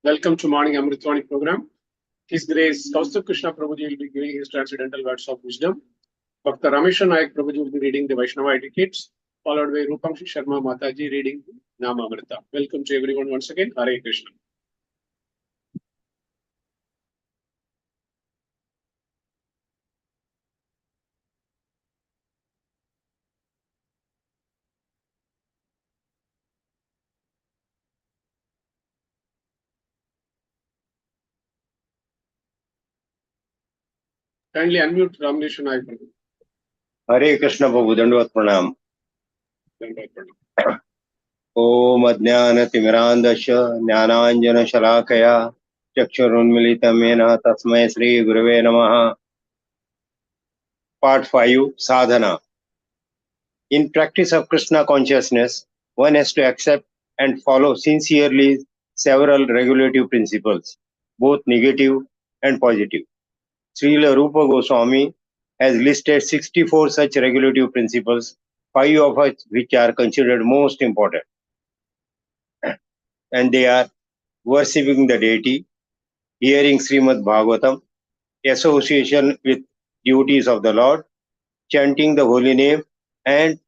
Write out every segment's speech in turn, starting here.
Welcome to Morning Amrut Vani program. His Grace Kaustubha Krishna Prabhuji will be giving his transcendental words of wisdom. Dr. Ramesha Nayak Prabhuji will be reading the Vaishnava etiquettes, followed by Rupamshi Sharma Mataji reading Nama Amrita. Welcome to everyone once again. Hare Krishna. Kindly unmute Ramesha Nayak Prabhuji. हरे कृष्ण प्रभु दंडवत प्रणाम। ओम अज्ञानतिमिरान्धस्य ज्ञानाञ्जनशलाकया चक्षुरुन्मीलितं येन तस्मै श्री गुरवे नमः। Part 5 Sadhana. In practice of Krishna consciousness, one has to accept and follow sincerely several regulative principles, both negative and positive. Srila Rupa Goswami has listed 64 such regulative principles, 5 of which are considered most important. And they are worshipping the deity, hearing Srimad Bhagavatam, association with devotees of the Lord, chanting the holy name, and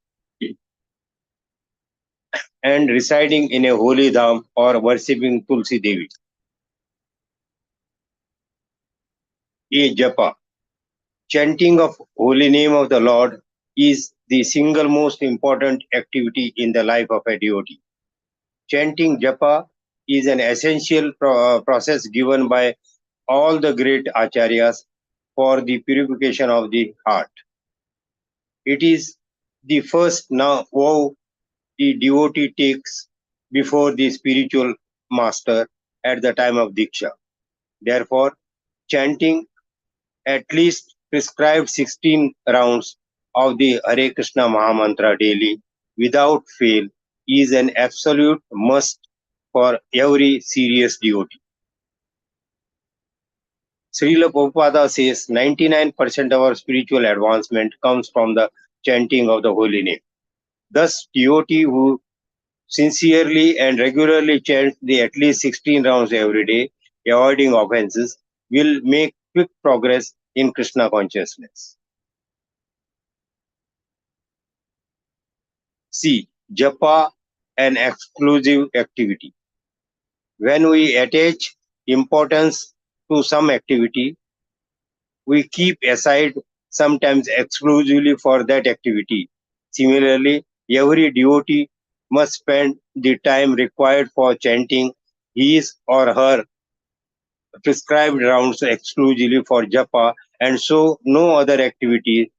residing in a holy dham or worshipping Tulsi Devi. A japa. Chanting of holy name of the Lord is the single most important activity in the life of a devotee. Chanting japa is an essential process given by all the great acharyas for the purification of the heart. It is the first vow the devotee takes before the spiritual master at the time of Diksha. Therefore, chanting at least prescribed 16 rounds of the Hare Krishna Mahamantra daily without fail is an absolute must for every serious devotee. Srila Prabhupada says 99% of our spiritual advancement comes from the chanting of the holy name. Thus, devotee who sincerely and regularly chant the at least 16 rounds every day, avoiding offenses, will make quick progress in Krishna consciousness. C. Japa, an exclusive activity. When we attach importance to some activity, we keep aside sometimes exclusively for that activity. Similarly, every devotee must spend the time required for chanting his or her prescribed rounds exclusively for japa, and so no other activity,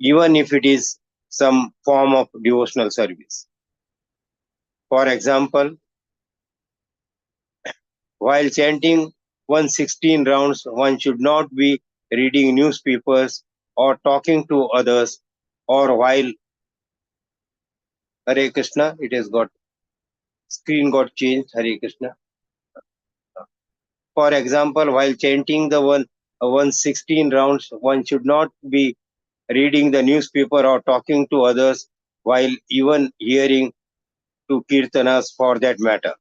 even if it is some form of devotional service. For example, while chanting 116 rounds, one should not be reading newspapers or talking to others, or while Hare Krishna, it has got screen got changed. Hare Krishna. For example, while chanting the 116 rounds, one should not be reading the newspaper or talking to others, while even hearing to kirtanas for that matter.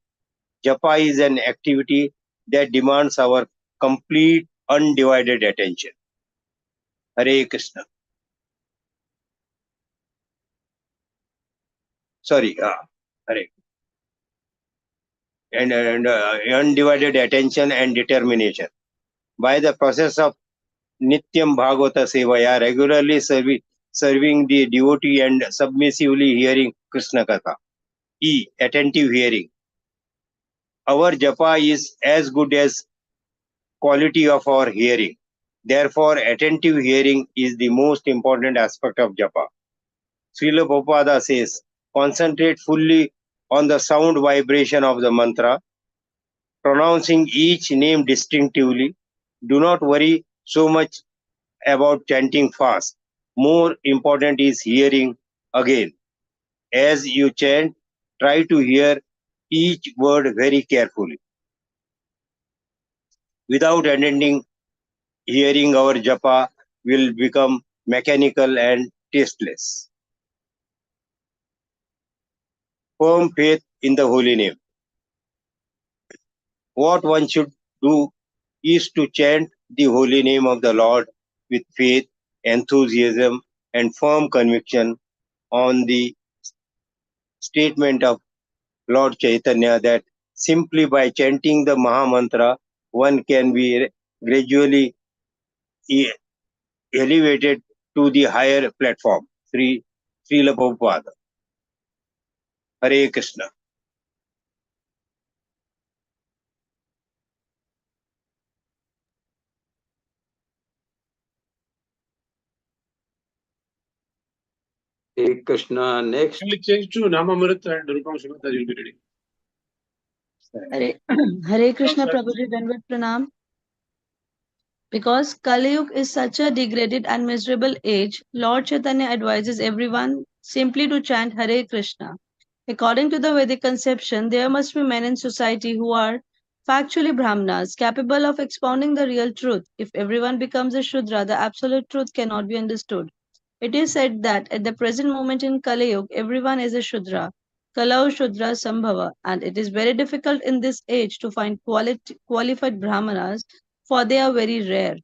Japa is an activity that demands our complete undivided attention. Hare Krishna. Sorry, Hare. And undivided attention and determination. By the process of Nityam Bhagavata Sevaya, regularly serving the devotee and submissively hearing Krishna Katha. E. Attentive hearing. Our japa is as good as quality of our hearing. Therefore, attentive hearing is the most important aspect of japa. Srila Prabhupada says, concentrate fully on the sound vibration of the mantra, pronouncing each name distinctively. Do not worry so much about chanting fast. More important is hearing again. As you chant, try to hear each word very carefully. Without attending, hearing our japa will become mechanical and tasteless. Firm faith in the holy name. What one should do is to chant the holy name of the Lord with faith, enthusiasm, and firm conviction on the statement of Lord Chaitanya that simply by chanting the Maha Mantra, one can be gradually e- elevated to the higher platform. Srila Prabhupada. Hare Krishna. Hare Krishna. Next. Actually change to Amrut and Rupam Srimataji will be reading. Hare, Hare Krishna Prabhuji, Dandavat Pranam. Because Kali Yuga is such a degraded and miserable age, Lord Chaitanya advises everyone simply to chant Hare Krishna. According to the Vedic conception, there must be men in society who are factually Brahmanas, capable of expounding the real truth. If everyone becomes a Shudra, the absolute truth cannot be understood. It is said that at the present moment in Kali Yuga, everyone is a Shudra. Kalau Shudra Sambhava, and it is very difficult in this age to find qualified Brahmanas, for they are very rare.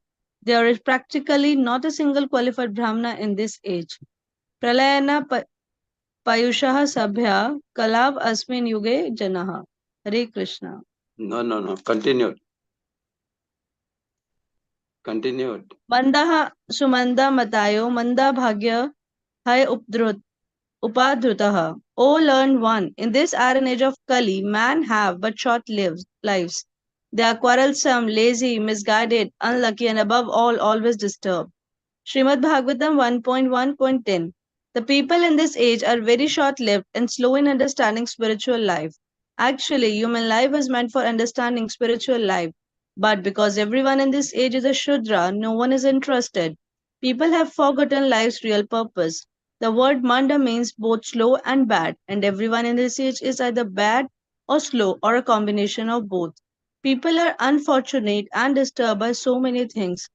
There is practically not a single qualified Brahmana in this age. Pralayana Payushaha Sabhya Kalav Asmin Yuge Janaha. Hare Krishna. No. Continued. Continued. Mandaha Sumanda Matayo Manda Bhagya Hai Upadhrutaha. O learned one, in this iron age of Kali, man have but short lives. They are quarrelsome, lazy, misguided, unlucky, and above all, always disturbed. Srimad Bhagavatam 1.1.10. The people in this age are very short lived and slow in understanding spiritual life. Actually, human life is meant for understanding spiritual life. But because everyone in this age is a Shudra, no one is interested. People have forgotten life's real purpose. The word Manda means both slow and bad, and everyone in this age is either bad or slow or a combination of both. People are unfortunate and disturbed by so many things.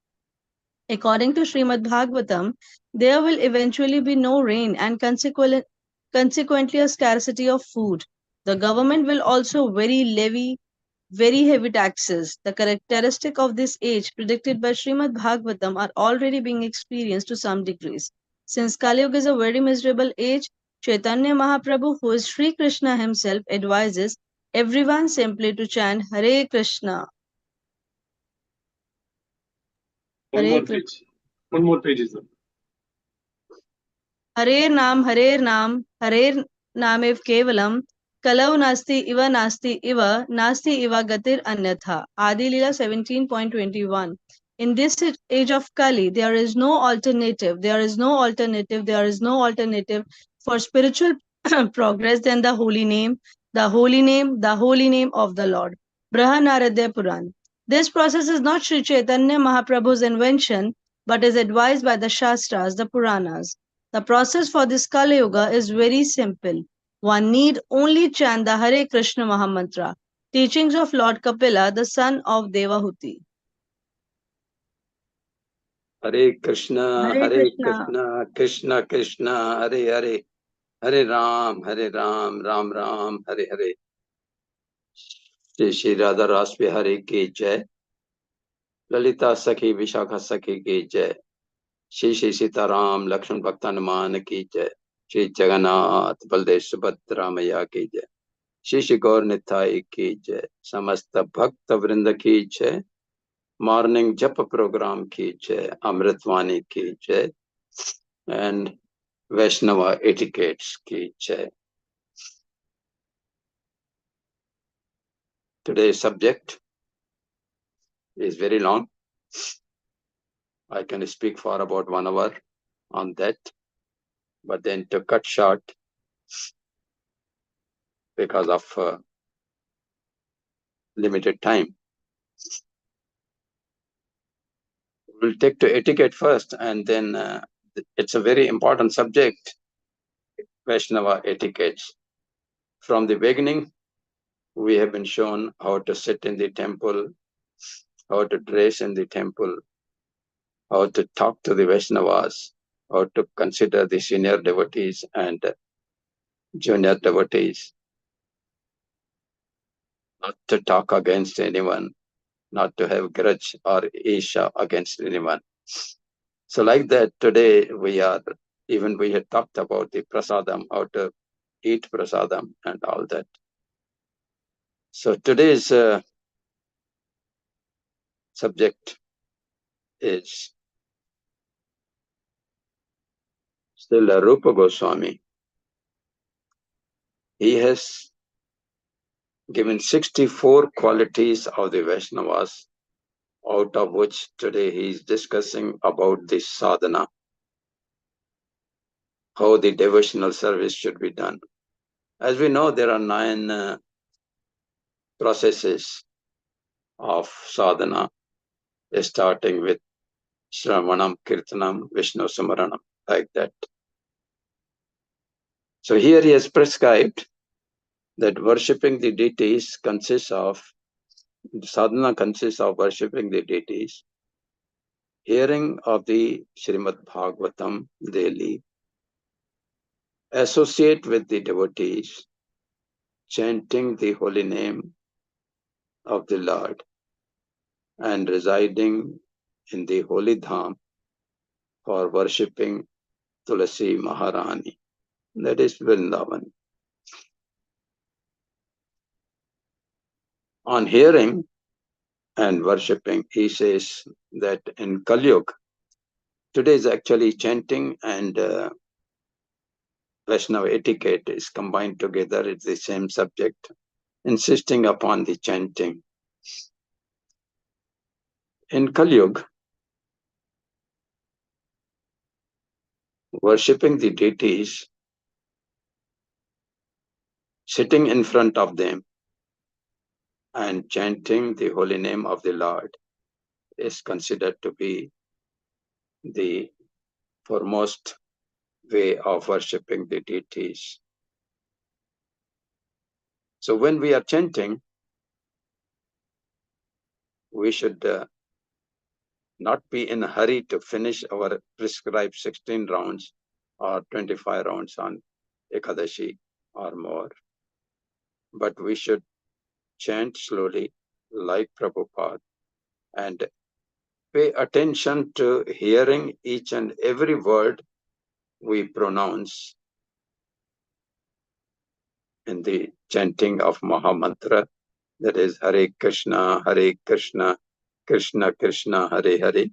According to Srimad Bhagavatam, there will eventually be no rain and consequently a scarcity of food. The government will also levy very heavy taxes. The characteristic of this age predicted by Srimad Bhagavatam are already being experienced to some degrees. Since Kali Yuga is a very miserable age, Chaitanya Mahaprabhu, who is Sri Krishna himself, advises everyone simply to chant Hare Krishna. One Hare more Krishna. page. One more page is there. Harer Naam, Harer Namev Kevalam, Kalau Nasti Iva Gatir Anyatha. Adi Lila 17.21. In this age of Kali, there is no alternative for spiritual progress than the holy name of the Lord. Brahanaraddha Puran. This process is not Sri Chaitanya Mahaprabhu's invention, but is advised by the Shastras, the Puranas. The process for this Kali Yuga is very simple. One need only chant the Hare Krishna Mahamantra, teachings of Lord Kapila, the son of Devahuti. Hare Krishna. Hare Hare Krishna. Krishna. Krishna Krishna. Hare Hare. Hare Ram. Hare Ram. Ram Ram. Hare Hare. Shri Radha Ras Bihari ki jai. Lalita Sakhi Vishakha Sakhi ki jai. Shri Sitaram Lakshman Bhakta Hanuman ki jai. Shri Jagannath Baldev Subhadra Maya ki jai. Shri Gaur Nithai ki jai. Samasta Bhakta Vrinda ki jai. Morning Japa program ki jai. Amrut Vani ki jai. And Vaishnava etiquettes ki jai. Today's subject is very long. I can speak for about 1 hour on that, but then to cut short because of limited time. We'll take to etiquette first, and then it's a very important subject, Vaishnava etiquettes. From the beginning, we have been shown how to sit in the temple, how to dress in the temple, how to talk to the Vaishnavas, how to consider the senior devotees and junior devotees. not to talk against anyone, not to have grudge or isha against anyone. So like that, today we had talked about the prasadam, how to eat prasadam and all that. So today's subject is still Rupa Goswami. He has given 64 qualities of the Vaishnavas, out of which today he is discussing about the sadhana, how the devotional service should be done. As we know, there are 9 processes of sadhana, starting with Shravanam, Kirtanam, Vishnu Samaranam, like that. So here he has prescribed that worshipping the deities sadhana consists of worshipping the deities, hearing of the Srimad Bhagavatam daily, associate with the devotees, chanting the holy name of the Lord, and residing in the holy dham for worshipping Tulasi Maharani, that is Vrindavan. On hearing and worshipping, he says that in Kali Yuga, today is actually chanting and Vaishnava etiquette is combined together. It's the same subject, insisting upon the chanting. In Kali Yuga, worshipping the deities, sitting in front of them and chanting the holy name of the Lord is considered to be the foremost way of worshipping the deities. So when we are chanting, we should not be in a hurry to finish our prescribed 16 rounds or 25 rounds on Ekadashi or more. But we should chant slowly like Prabhupada and pay attention to hearing each and every word we pronounce in the chanting of Mahamantra, that is Hare Krishna, Krishna Krishna, Hare Hare,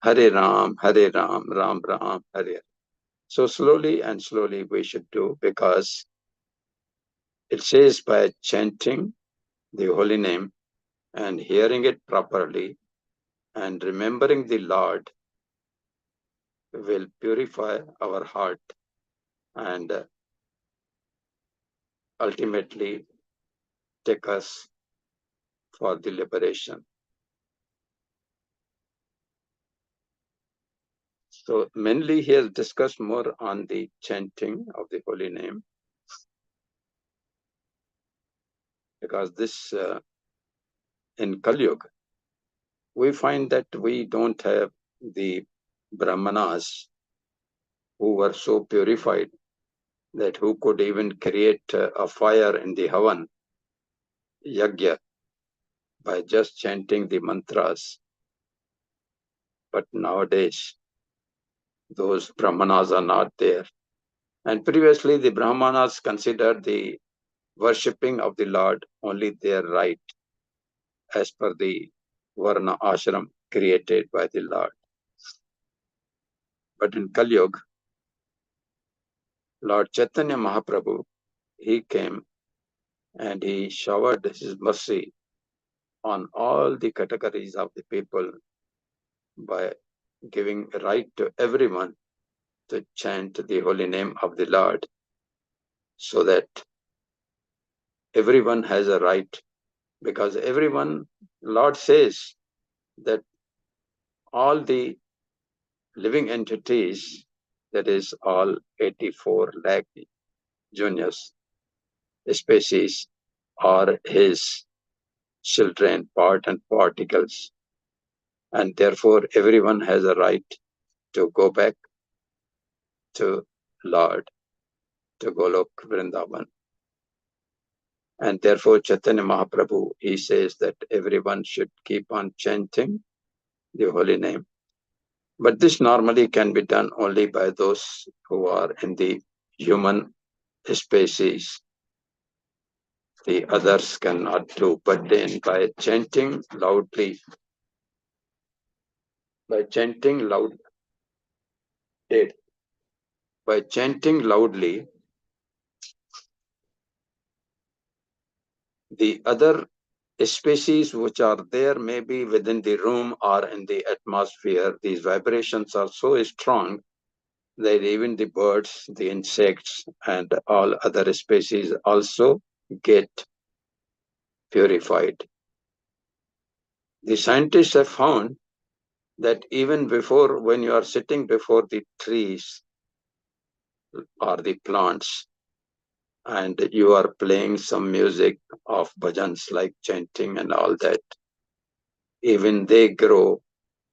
Hare Ram, Ram Ram, Hare Hare. So slowly and slowly we should do, because it says by chanting the holy name and hearing it properly and remembering the Lord will purify our heart and ultimately take us for the liberation. So mainly he has discussed more on the chanting of the holy name, because this in Kali Yuga, we find that we don't have the Brahmanas who were so purified that who could even create a fire in the Havan, Yagya, by just chanting the mantras. But nowadays, those Brahmanas are not there. And previously, the Brahmanas considered the worshipping of the Lord only their right as per the Varna ashram created by the Lord. But in Kali Yuga, Lord Chaitanya Mahaprabhu, he came and he showered his mercy on all the categories of the people by giving right to everyone to chant the holy name of the Lord, so that everyone has a right, because everyone, Lord says that all the living entities, that is all 84 lakh juniors species, are his children, part and particles, and therefore everyone has a right to go back to Lord, to Golok Vrindavan. And therefore, Chaitanya Mahaprabhu, he says that everyone should keep on chanting the holy name. But this normally can be done only by those who are in the human species. The others cannot do, but then by chanting loudly, by chanting loudly, the other species which are there, maybe within the room or in the atmosphere, these vibrations are so strong that even the birds, the insects, and all other species also get purified. The scientists have found that even before, when you are sitting before the trees or the plants, and you are playing some music of bhajans like chanting and all that, even they grow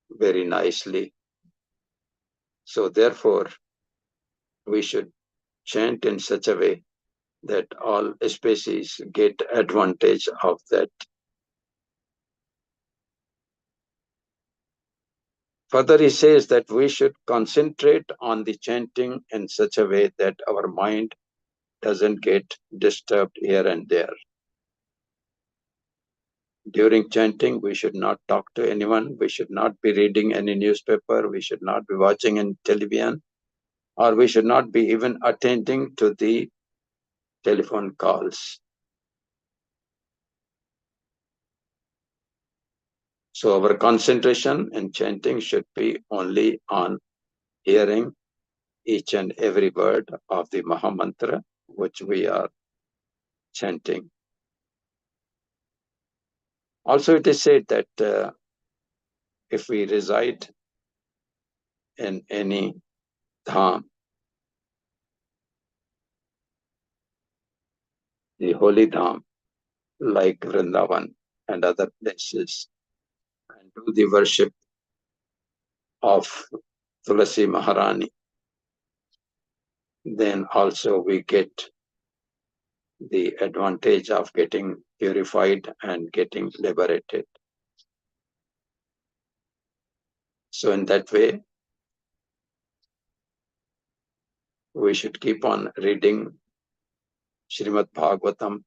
very nicely. So therefore, we should chant in such a way that all species get advantage of that. Further, he says that we should concentrate on the chanting in such a way that our mind doesn't get disturbed here and there. During chanting, we should not talk to anyone. We should not be reading any newspaper. We should not be watching any television, or we should not be even attending to the telephone calls. So our concentration in chanting should be only on hearing each and every word of the Mahamantra which we are chanting. Also, it is said that if we reside in any dham, the holy dham, like Vrindavan and other places, and do the worship of Tulasi Maharani, then also we get the advantage of getting purified and getting liberated. So in that way, we should keep on reading Srimad Bhagavatam,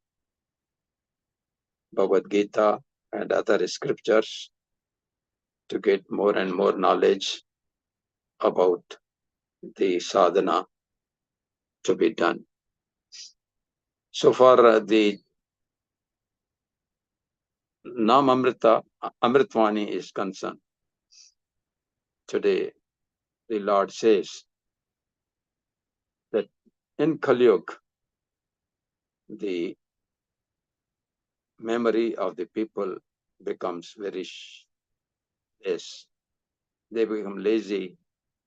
Bhagavad Gita, and other scriptures to get more and more knowledge about the sadhana to be done. So far, the Nam Amrita, Amritvani is concerned. Today, the Lord says that in Kali Yuga, the memory of the people becomes very less. They become lazy.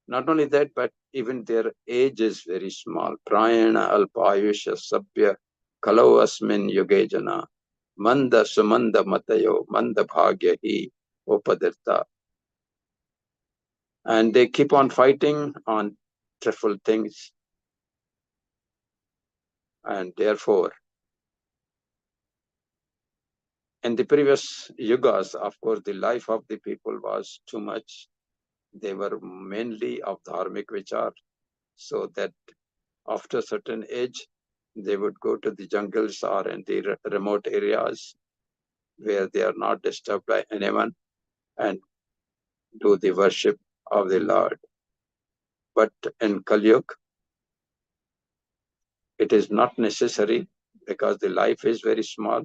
Not only that, but even their age is very small. Prayana alpayusha sabya kalau asmin yugejana manda sumanda matayo manda bhagya hi upadirta. And they keep on fighting on trivial things. And therefore, in the previous yugas, of course, the life of the people was too much. They were mainly of dharmic vichar, so that after a certain age, they would go to the jungles or in the remote areas where they are not disturbed by anyone and do the worship of the Lord. But in Kali Yuga, it is not necessary because the life is very small.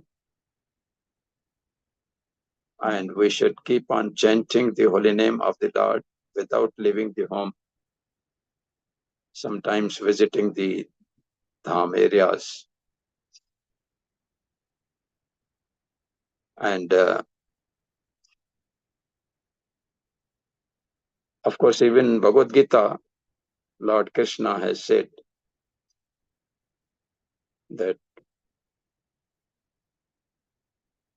And we should keep on chanting the holy name of the Lord without leaving the home. Sometimes visiting the dham areas. And of course, even Bhagavad Gita, Lord Krishna has said that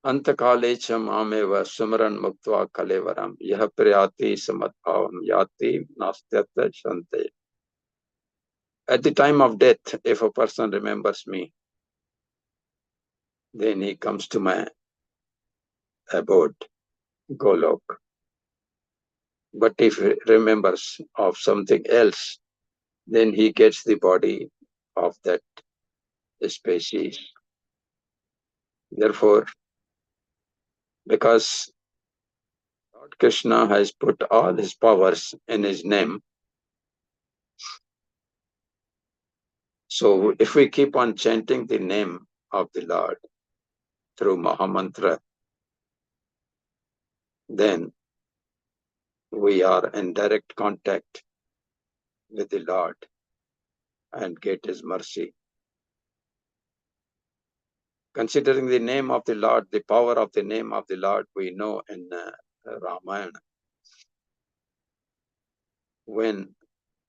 Antakale cha mameva sumran muktva kalevaram yah priyati samadbhavam yati nastyata shante. At the time of death, if a person remembers me, then he comes to my abode, Golok. But if he remembers of something else, then he gets the body of that species. Therefore, because Lord Krishna has put all his powers in his name, so if we keep on chanting the name of the Lord through Mahamantra, then we are in direct contact with the Lord and get his mercy. Considering the name of the Lord, the power of the name of the Lord, we know in Ramayana, when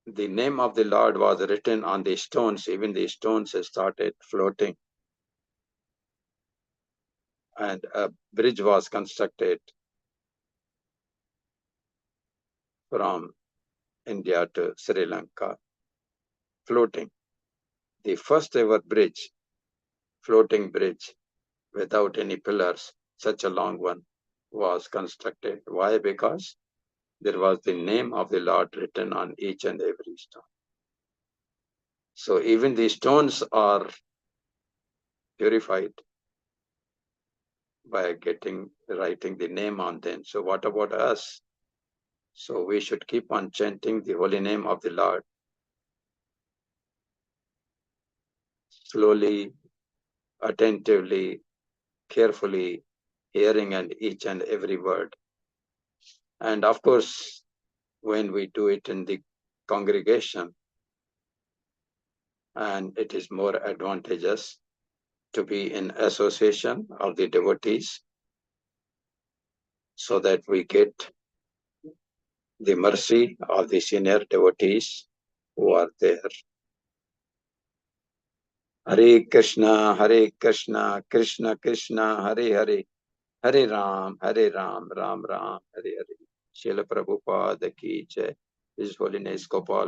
the name of the Lord was written on the stones, even the stones started floating, and a bridge was constructed from India to Sri Lanka, floating. The first ever bridge, floating bridge, without any pillars, such a long one, was constructed. Why? Because there was the name of the Lord written on each and every stone. So even the stones are purified by writing the name on them. So what about us? So we should keep on chanting the holy name of the Lord, slowly, attentively, carefully, hearing and each and every word. And of course, when we do it in the congregation, and it is more advantageous to be in association of the devotees, so that we get the mercy of the senior devotees who are there. Hare Krishna, Krishna Krishna, Hare Hare, Hare Ram, Ram Ram, Hare Hare. Srila Prabhupada ki jai. His Holiness Gopal